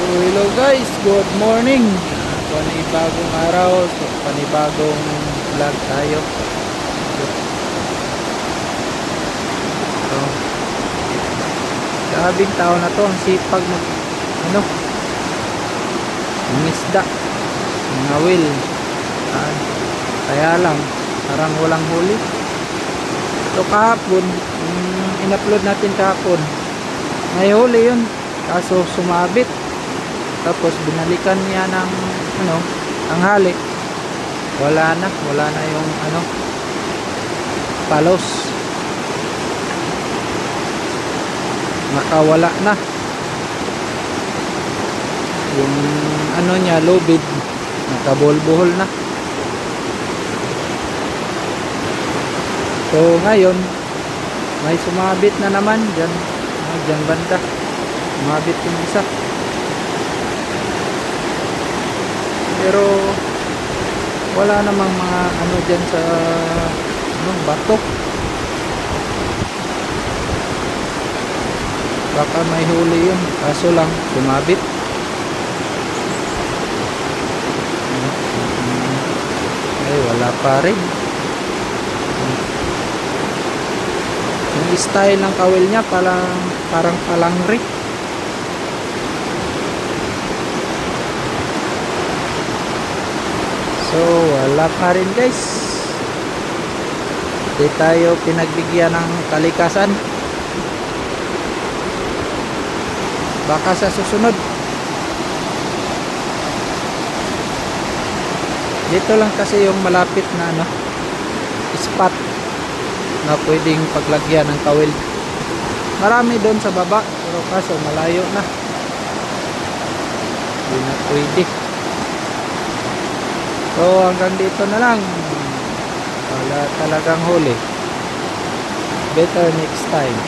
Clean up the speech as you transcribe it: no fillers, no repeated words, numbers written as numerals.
So hello guys, good morning. Panibagong araw, so panibagong vlog tayo. So, grabing tao na to, ang sipag mag isda, mga will. Kaya lang, parang walang huli. So kahapon, in-upload natin kahapon, may huli yun, kaso sumabit. Tapos binalikan niya ng tanghali, wala na yung palos, nakawala na yung niya, lubid, nakabuhol-buhol na. So ngayon may sumabit na naman dyan banda, sumabit yung isa. Pero wala namang mga dyan sa bato. Baka may huli yun, kaso lang sumabit. Ay, wala pa rin. Yung style ng kawil niya parang palangri. So wala pa rin guys, hindi tayo pinagbigyan ng kalikasan. Baka sa susunod. Dito lang kasi yung malapit na spot na pwedeng paglagyan ng kawil. Marami doon sa baba, pero kaso malayo na, hindi na pwede. So hanggang dito na lang. Wala talagang huli. Better next time.